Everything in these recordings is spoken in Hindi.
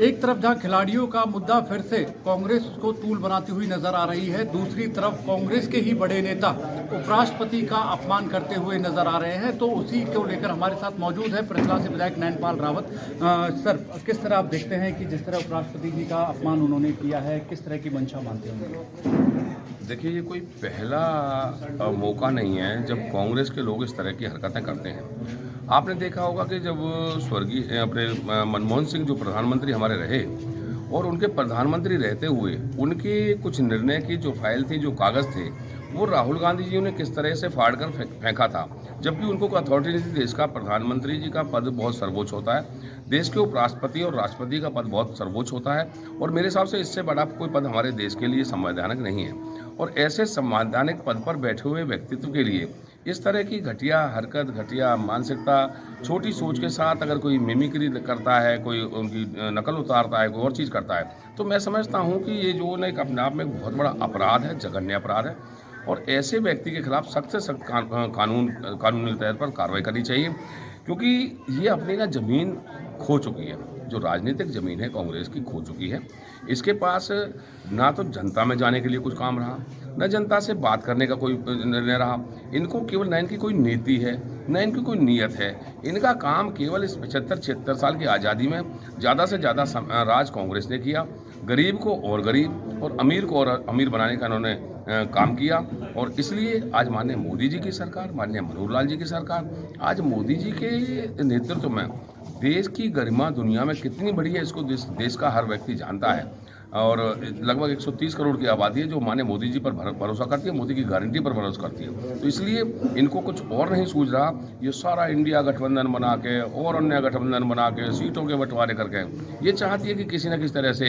एक तरफ जहां खिलाड़ियों का मुद्दा फिर से कांग्रेस को तूल बनाती हुई नजर आ रही है, दूसरी तरफ कांग्रेस के ही बड़े नेता उपराष्ट्रपति का अपमान करते हुए नजर आ रहे हैं। तो उसी को लेकर हमारे साथ मौजूद है पृथला से विधायक नैनपाल रावत। सर, किस तरह आप देखते हैं कि जिस तरह उपराष्ट्रपति जी का अपमान उन्होंने किया है, किस तरह की मंशा मानते हैं? देखिए, ये कोई पहला मौका नहीं है जब कांग्रेस के लोग इस तरह की हरकतें करते हैं। आपने देखा होगा कि जब स्वर्गीय अपने मनमोहन सिंह जो प्रधानमंत्री हमारे रहे और उनके प्रधानमंत्री रहते हुए उनकी कुछ निर्णय की जो फाइल थी, जो कागज़ थे, वो राहुल गांधी जी ने किस तरह से फाड़ कर फेंका था। जबकि उनको कोई अथॉरिटी नहीं थी। देश का प्रधानमंत्री जी का पद बहुत सर्वोच्च होता है, देश के उपराष्ट्रपति और राष्ट्रपति का पद बहुत सर्वोच्च होता है, और मेरे हिसाब से इससे बड़ा कोई पद हमारे देश के लिए संवैधानिक नहीं है। और ऐसे संवैधानिक पद पर बैठे हुए व्यक्तित्व के लिए इस तरह की घटिया हरकत, घटिया मानसिकता, छोटी सोच के साथ अगर कोई मिमिक्री करता है, कोई उनकी नकल उतारता है, कोई और चीज़ करता है, तो मैं समझता हूँ कि ये जो एक अपने आप में एक बहुत बड़ा अपराध है, जघन्य अपराध है। और ऐसे व्यक्ति के खिलाफ सख्त से सख्त कानूनी तौर पर कार्रवाई करनी चाहिए, क्योंकि ये अपनी ना ज़मीन खो चुकी है। जो राजनीतिक ज़मीन है कांग्रेस की खो चुकी है। इसके पास ना तो जनता में जाने के लिए कुछ काम रहा, न जनता से बात करने का कोई निर्णय रहा। इनको केवल न इनकी कोई नीति है, न इनकी कोई नीयत है। इनका काम केवल इस 75-76 साल की आज़ादी में ज़्यादा से ज़्यादा राज कांग्रेस ने किया। गरीब को और गरीब और अमीर को और अमीर बनाने का इन्होंने काम किया। और इसलिए आज माननीय मोदी जी की सरकार, माननीय मनोहर लाल जी की सरकार, आज मोदी जी के नेतृत्व में देश की गरिमा दुनिया में कितनी बड़ी है, इसको देश का हर व्यक्ति जानता है। और लगभग 130 करोड़ की आबादी है जो माननीय मोदी जी पर भरोसा करती है, मोदी की गारंटी पर भरोसा करती है। तो इसलिए इनको कुछ और नहीं सूझ रहा। ये सारा इंडिया गठबंधन बना के और अन्य गठबंधन बना के सीटों के बंटवारे करके ये चाहती है कि किसी न किसी तरह से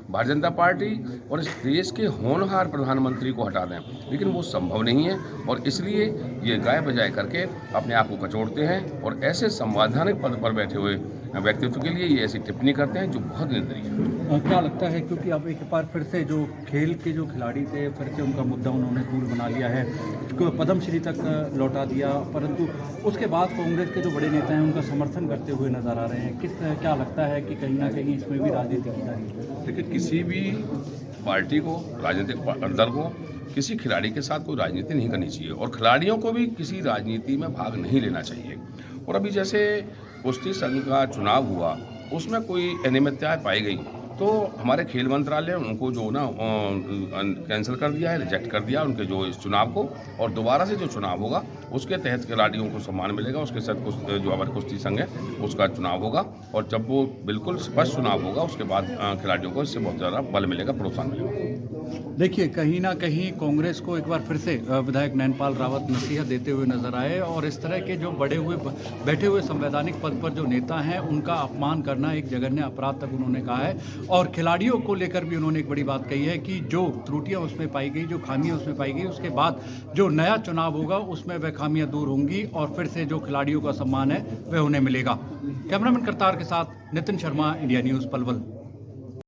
भारतीय जनता पार्टी और इस देश के होनहार प्रधानमंत्री को हटा दें, लेकिन वो संभव नहीं है। और इसलिए ये गाय बजाय करके अपने आप को कचोड़ते हैं और ऐसे संवैधानिक पद पर बैठे हुए व्यक्तित्व के लिए ये ऐसी टिप्पणी करते हैं जो बहुत निंदनीय है। क्या लगता है, क्योंकि अब एक बार फिर से जो खेल के जो खिलाड़ी थे, फिर से उनका मुद्दा उन्होंने तूल बना लिया है, उसको पद्मश्री तक लौटा दिया, परंतु उसके बाद कांग्रेस के जो बड़े नेता हैं उनका समर्थन करते हुए नजर आ रहे हैं। क्या लगता है कि कहीं ना कहीं इसमें भी राजनीति की जा रही है? देखिए, किसी भी पार्टी को, राजनीतिक दल को किसी खिलाड़ी के साथ कोई राजनीति नहीं करनी चाहिए और खिलाड़ियों को भी किसी राजनीति में भाग नहीं लेना चाहिए। और अभी जैसे कुश्ती संघ का चुनाव हुआ, उसमें कोई अनियमितताएं पाई गई, तो हमारे खेल मंत्रालय ने उनको जो ना कैंसिल कर दिया है, रिजेक्ट कर दिया उनके जो इस चुनाव को। और दोबारा से जो चुनाव होगा उसके तहत खिलाड़ियों को सम्मान मिलेगा, उसके साथ जो हमारे कुश्ती संघ है उसका चुनाव होगा। और जब वो बिल्कुल स्पष्ट चुनाव होगा उसके बाद खिलाड़ियों को इससे बहुत ज़्यादा बल मिलेगा, प्रोत्साहन मिलेगा। देखिए, कहीं ना कहीं कांग्रेस को एक बार फिर से विधायक नैनपाल रावत नसीहत देते हुए नजर आए और इस तरह के जो बैठे हुए संवैधानिक पद पर जो नेता हैं उनका अपमान करना एक जघन्य अपराध तक उन्होंने कहा है। और खिलाड़ियों को लेकर भी उन्होंने एक बड़ी बात कही है कि जो त्रुटियां उसमें पाई गई, जो खामियां उसमें पाई गई, उसके बाद जो नया चुनाव होगा उसमें वह खामियां दूर होंगी और फिर से जो खिलाड़ियों का सम्मान है वह उन्हें मिलेगा। कैमरामैन करतार के साथ नितिन शर्मा, इंडिया न्यूज़, पलवल।